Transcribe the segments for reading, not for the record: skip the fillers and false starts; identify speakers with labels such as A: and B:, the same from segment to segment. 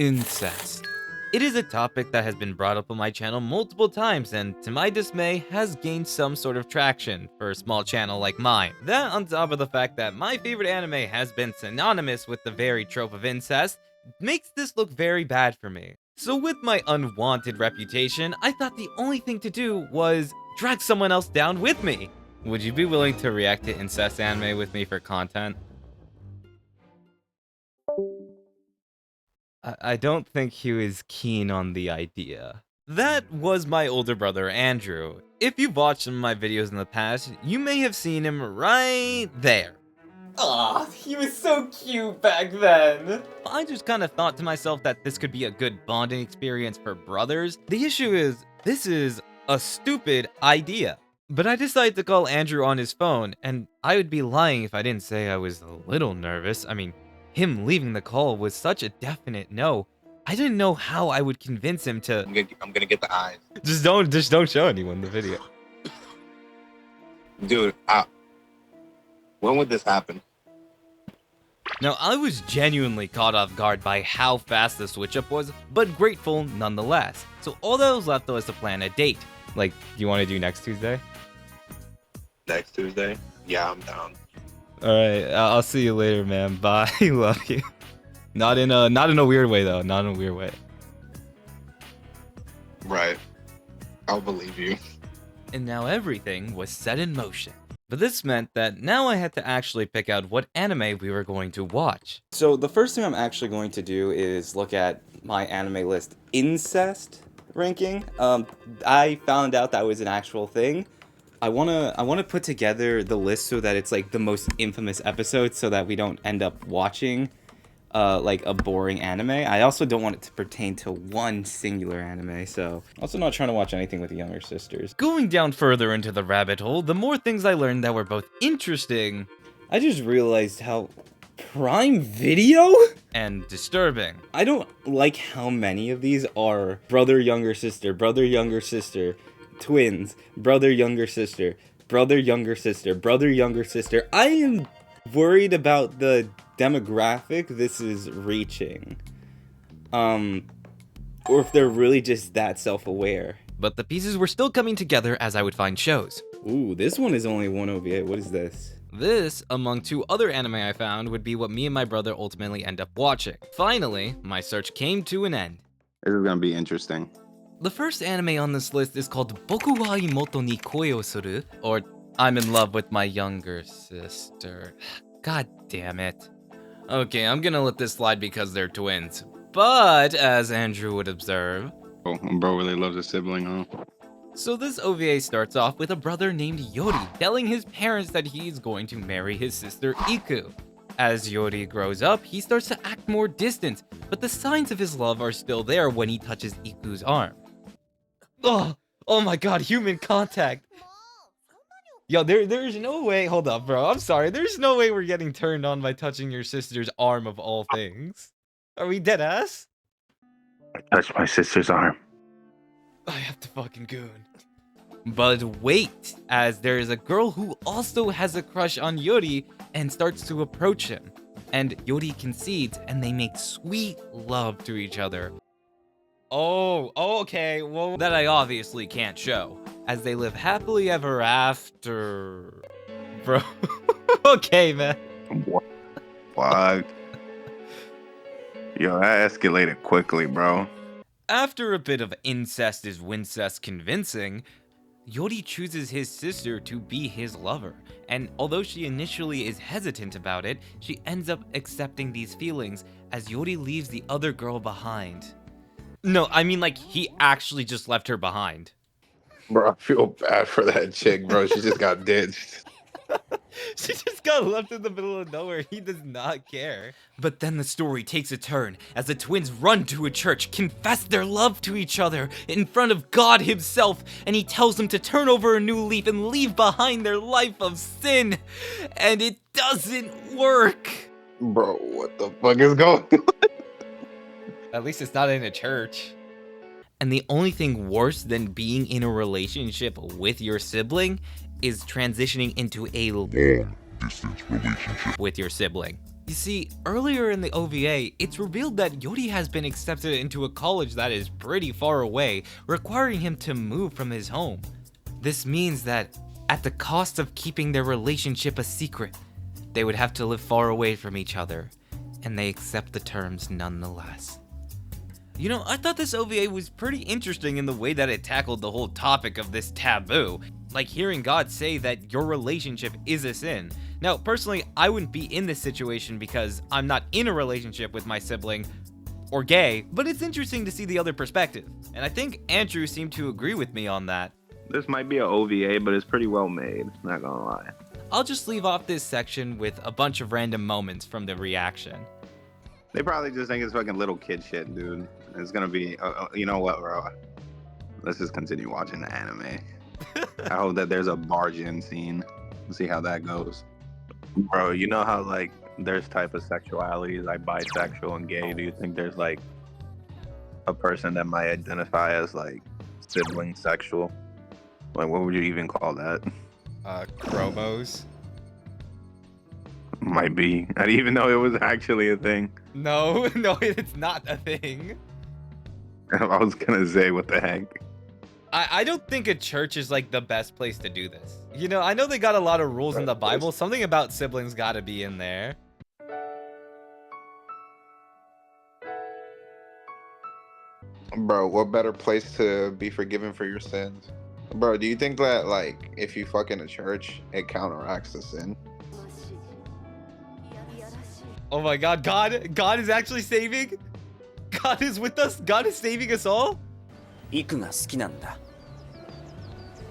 A: Incest. It is a topic that has been brought up on my channel multiple times and, to my dismay, has gained some sort of traction for a small channel like mine. That, on top of the fact that my favorite anime has been synonymous with the very trope of incest, makes this look very bad for me. So with my unwanted reputation, I thought the only thing to do was drag someone else down with me. Would you be willing to react to incest anime with me for content? I don't think he was keen on the idea. That was my older brother, Andrew. If you've watched some of my videos in the past, you may have seen him right there. Aw, he was so cute back then. I just kind of thought to myself that this could be a good bonding experience for brothers. The issue is, this is a stupid idea. But I decided to call Andrew on his phone, and I would be lying if I didn't say I was a little nervous. I mean, him leaving the call was such a definite no. I didn't know how I would convince him to.
B: I'm gonna get the eyes.
A: Just don't show anyone the video.
B: Dude, when would this happen?
A: Now, I was genuinely caught off guard by how fast the switch up was, but grateful nonetheless. So all that was left was to plan a date. Like, you want to do next Tuesday?
B: Next Tuesday? Yeah, I'm down.
A: Alright, I'll see you later, man. Bye. Love you. Not in a weird way, though. Not in a weird way.
B: Right. I'll believe you.
A: And now everything was set in motion. But this meant that now I had to actually pick out what anime we were going to watch.
C: So the first thing I'm actually going to do is look at my anime list incest ranking. I found out that was an actual thing. I wanna put together the list so that it's like the most infamous episodes, so that we don't end up watching like a boring anime. I also don't want it to pertain to one singular anime, so also not trying to watch anything with the younger sisters.
A: Going down further into the rabbit hole, the more things I learned that were both interesting.
C: I just realized how Prime Video
A: And disturbing.
C: I don't like how many of these are brother younger sister, twins, brother younger sister, brother younger sister, brother younger sister. I am worried about the demographic this is reaching. Or if they're really just that self-aware.
A: But the pieces were still coming together as I would find shows.
C: Ooh, this one is only one OVA. What is this?
A: This, among two other anime I found, would be what me and my brother ultimately end up watching. Finally, my search came to an end.
B: This is gonna be interesting.
A: The first anime on this list is called Boku wa imouto ni koi o suru, or I'm in love with my younger sister. God damn it. Okay, I'm gonna let this slide because they're twins. But, as Andrew would observe...
B: Oh, bro really loves a sibling, huh?
A: So this OVA starts off with a brother named Yori telling his parents that he's going to marry his sister Iku. As Yori grows up, he starts to act more distant, but the signs of his love are still there when he touches Iku's arm. Oh my god, human contact! Yo, there's no way, hold up bro, I'm sorry, there's no way we're getting turned on by touching your sister's arm of all things. Are we dead ass?
B: I touched my sister's arm.
A: I have to fucking goon. But wait, as there is a girl who also has a crush on Yori and starts to approach him. And Yori concedes and they make sweet love to each other. Oh, okay, well, that I obviously can't show, as they live happily ever after. Bro, okay, man.
B: What? Yo, that escalated quickly, bro.
A: After a bit of incest is wincest convincing, Yori chooses his sister to be his lover, and although she initially is hesitant about it, she ends up accepting these feelings as Yori leaves the other girl behind. No, I mean like he actually just left her behind.
B: Bro, I feel bad for that chick, bro. She just got ditched.
A: She just got left in the middle of nowhere. He does not care. But then the story takes a turn as the twins run to a church, confess their love to each other in front of God himself, and he tells them to turn over a new leaf and leave behind their life of sin. And it doesn't work.
B: Bro, what the fuck is going on?
A: At least it's not in a church. And the only thing worse than being in a relationship with your sibling is transitioning into a long-distance relationship with your sibling. You see, earlier in the OVA, it's revealed that Yori has been accepted into a college that is pretty far away, requiring him to move from his home. This means that, at the cost of keeping their relationship a secret, they would have to live far away from each other, and they accept the terms nonetheless. You know, I thought this OVA was pretty interesting in the way that it tackled the whole topic of this taboo, like hearing God say that your relationship is a sin. Now, personally, I wouldn't be in this situation because I'm not in a relationship with my sibling or gay, but it's interesting to see the other perspective, and I think Andrew seemed to agree with me on that.
D: This might be an OVA, but it's pretty well made, not gonna lie.
A: I'll just leave off this section with a bunch of random moments from the reaction.
D: They probably just think it's fucking little kid shit, dude. It's gonna be, you know what, bro? Let's just continue watching the anime. I hope that there's a barge in scene. Let's see how that goes. Bro, you know how, like, there's type of sexuality, like bisexual and gay. Do you think there's, like, a person that might identify as, like, sibling sexual? Like, what would you even call that?
A: Chromos?
D: Might be. I didn't even know it was actually a thing.
A: No, it's not a thing.
D: I was gonna say, what the heck?
A: I don't think a church is like the best place to do this. You know, I know they got a lot of rules in the Bible. Something about siblings gotta be in there.
B: Bro, what better place to be forgiven for your sins? Bro, do you think that, like, if you fuck in a church, it counteracts the sin?
A: Oh my god, God is actually saving? God is with us? God is saving us all?
E: イクが好きなんだ。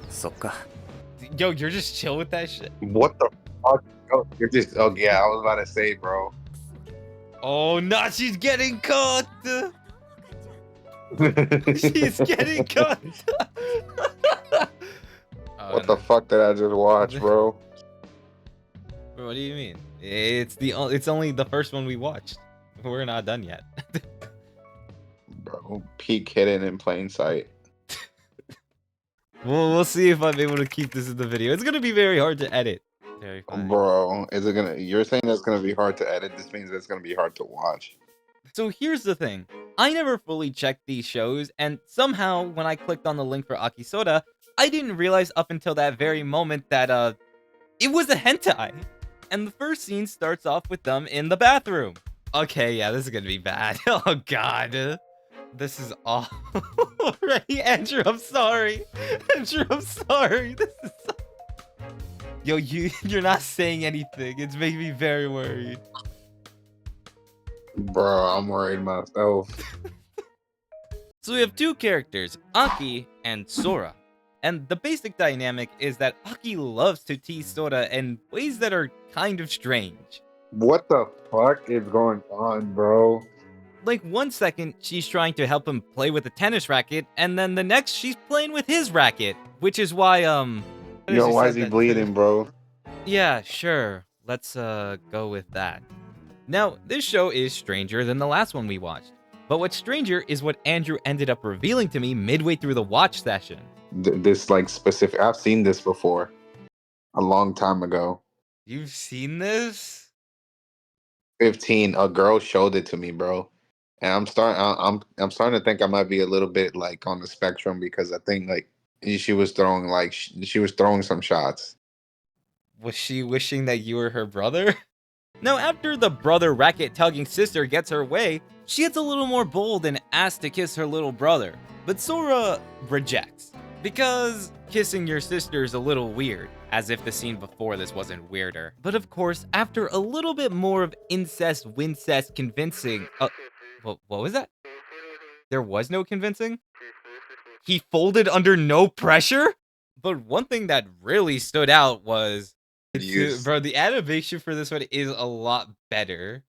E: そっか。
A: Yo, you're just chill with that shit?
B: What the fuck? Oh, you're just, oh yeah, I was about to say, bro.
A: Oh, no, she's getting caught! She's getting caught! Oh,
B: What the fuck did I just watch, bro?
A: What do you mean? It's only the first one we watched. We're not done yet.
B: Bro, peek hidden in plain sight.
A: We'll see if I'm able to keep this in the video. It's gonna be very hard to edit. Very fine.
B: Bro, is it gonna, you're saying that's gonna be hard to edit? This means it's gonna be hard to watch.
A: So here's the thing. I never fully checked these shows, and somehow when I clicked on the link for Akisoda, I didn't realize up until that very moment that it was a hentai. And the first scene starts off with them in the bathroom. Okay, yeah, this is gonna be bad. Oh god. This is awful. Already, Andrew, I'm sorry. Andrew, I'm sorry. This is so... Yo, you're not saying anything. It's making me very worried.
B: Bro, I'm worried myself.
A: So we have two characters, Aki and Sora. And the basic dynamic is that Aki loves to tease Sora in ways that are kind of strange.
B: What the fuck is going on, bro?
A: Like 1 second, she's trying to help him play with a tennis racket, and then the next, she's playing with his racket. Which is why,
B: Yo, why is he bleeding, bro?
A: Yeah, sure. Let's, go with that. Now, this show is stranger than the last one we watched. But what's stranger is what Andrew ended up revealing to me midway through the watch session.
B: This, like, specific... I've seen this before. A long time ago.
A: You've seen this?
B: 15, a girl showed it to me, bro. And I'm starting to think I might be a little bit, like, on the spectrum, because I think, like, she was throwing, like, she was throwing some shots.
A: Was she wishing that you were her brother? Now, after the brother racket-tugging sister gets her way, she gets a little more bold and asks to kiss her little brother. But Sora rejects, because kissing your sister is a little weird, as if the scene before this wasn't weirder. But of course, after a little bit more of incest, wincest convincing... what was that? There was no convincing? He folded under no pressure? But one thing that really stood out was... Bro, the animation for this one is a lot better.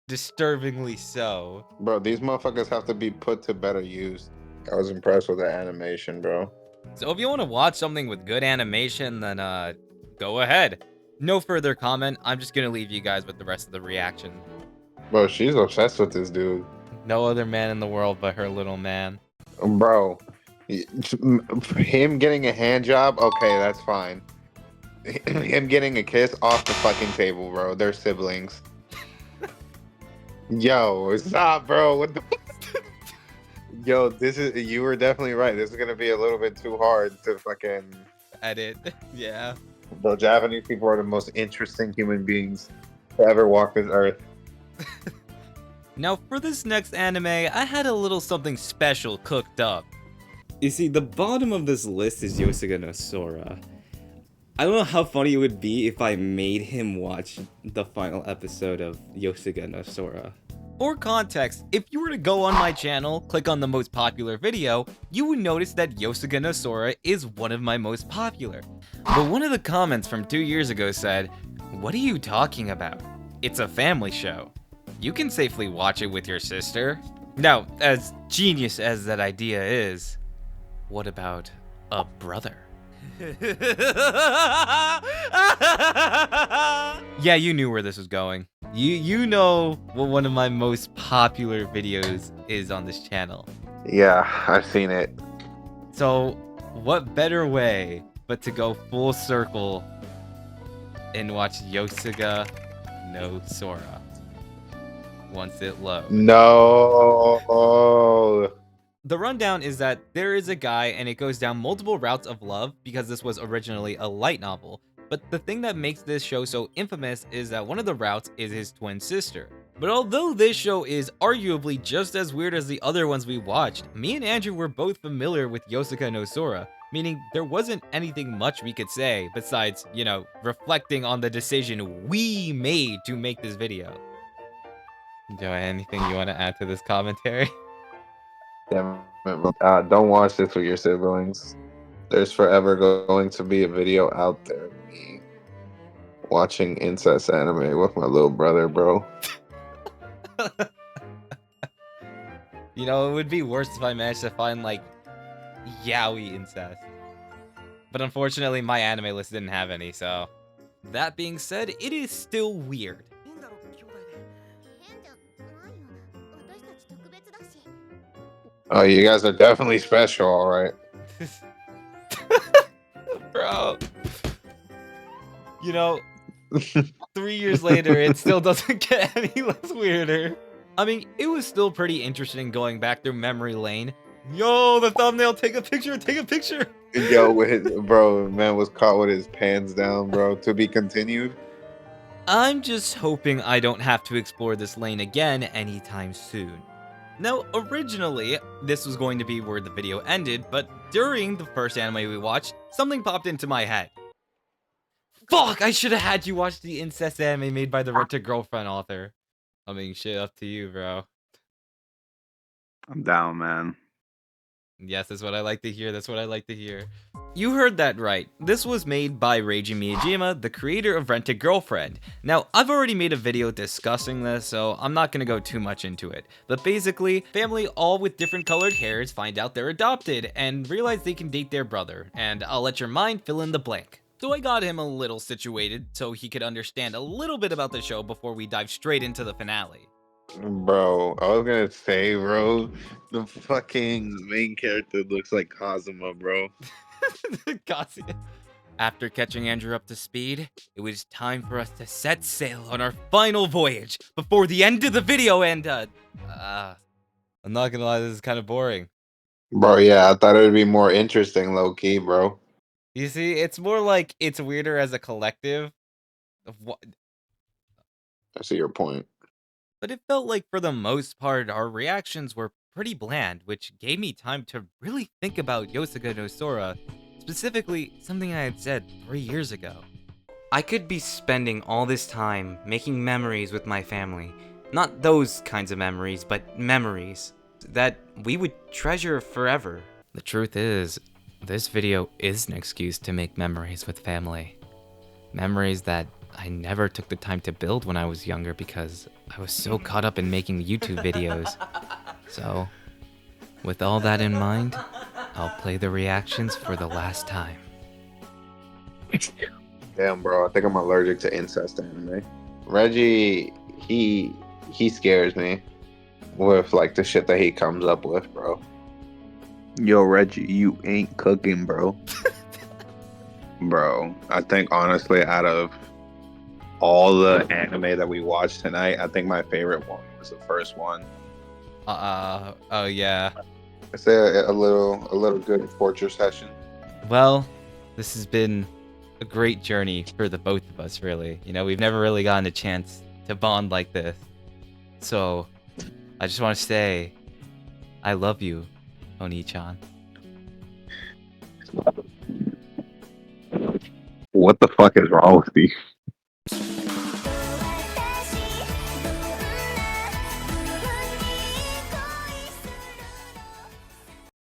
A: Disturbingly so.
B: Bro, these motherfuckers have to be put to better use. I was impressed with the animation, bro.
A: So if you want to watch something with good animation, then go ahead. No further comment. I'm just gonna leave you guys with the rest of the reaction.
B: Bro, she's obsessed with this dude.
A: No other man in the world but her little man.
B: Bro, him getting a hand job, okay, that's fine. Him getting a kiss off the fucking table, bro. They're siblings. Yo, stop, bro. What the? Yo, this is. You were definitely right. This is gonna be a little bit too hard to fucking.
A: Edit. Yeah.
B: The Japanese people are the most interesting human beings to ever walk this earth.
A: Now for this next anime, I had a little something special cooked up.
C: You see, the bottom of this list is Yosuga no Sora. I don't know how funny it would be if I made him watch the final episode of Yosuga no Sora.
A: For context, if you were to go on my channel, click on the most popular video, you would notice that Yosuga no Sora is one of my most popular. But one of the comments from 2 years ago said, "What are you talking about? It's a family show. You can safely watch it with your sister." Now, as genius as that idea is, what about a brother? Yeah, you knew where this was going. You know what one of my most popular videos is on this channel.
B: Yeah, I've seen it.
A: So, what better way but to go full circle and watch Yosuga no Sora once it loads?
B: No.
A: The rundown is that there is a guy and it goes down multiple routes of love because this was originally a light novel. But the thing that makes this show so infamous is that one of the routes is his twin sister. But although this show is arguably just as weird as the other ones we watched, me and Andrew were both familiar with Yosuga no Sora, meaning there wasn't anything much we could say besides, you know, reflecting on the decision we made to make this video. Joe, anything you want to add to this commentary?
B: Damn it. Don't watch this with your siblings. There's forever going to be a video out there of me watching incest anime with my little brother, bro.
A: You know, it would be worse if I managed to find, like, yaoi incest. But unfortunately, my anime list didn't have any, so... That being said, it is still weird.
B: Oh, you guys are definitely special, alright.
A: Bro. You know, 3 years later, it still doesn't get any less weirder. I mean, it was still pretty interesting going back through memory lane. Yo, the thumbnail, take a picture, take a picture.
B: Yo, bro, man was caught with his pants down, bro. To be continued.
A: I'm just hoping I don't have to explore this lane again anytime soon. Now, originally, this was going to be where the video ended, but during the first anime we watched, something popped into my head. Fuck, I should have had you watch the incest anime made by the Rent-A-Girlfriend author. I mean, shit, up to you, bro.
D: I'm down, man.
A: Yes, that's what I like to hear, that's what I like to hear. You heard that right. This was made by Reiji Miyajima, the creator of Rent-A-Girlfriend. Now, I've already made a video discussing this, so I'm not gonna go too much into it. But basically, family all with different colored hairs find out they're adopted and realize they can date their brother, and I'll let your mind fill in the blank. So I got him a little situated so he could understand a little bit about the show before we dive straight into the finale.
B: Bro, I was gonna say, bro, the fucking main character looks like Kazuma, bro.
A: After catching Andrew up to speed, it was time for us to set sail on our final voyage before the end of the video and, I'm not gonna lie, this is kind of boring.
B: Bro, yeah, I thought it would be more interesting, low-key, bro.
A: You see, it's more like it's weirder as a collective. Of what,
B: I see your point.
A: but it felt like for the most part, our reactions were pretty bland, which gave me time to really think about Yosuga no Sora, specifically something I had said 3 years ago. I could be spending all this time making memories with my family. Not those kinds of memories, but memories that we would treasure forever. The truth is, this video is an excuse to make memories with family. Memories that I never took the time to build when I was younger because I was so caught up in making YouTube videos. So, with all that in mind, I'll play the reactions for the last time.
B: Damn, bro, I think I'm allergic to incest anime. Reggie, he scares me with like the shit that he comes up with, bro.
D: Yo, Reggie, you ain't cooking, bro. Bro, I think honestly, out of all the anime that we watched tonight, I think my favorite one
B: It's the first one.
A: Oh yeah.
B: It's a little good torture session.
A: Well, this has been a great journey for the both of us, really. You know, we've never really gotten a chance to bond like this. So, I just want to say, I love you, Oni-chan.
D: What the fuck is wrong with you?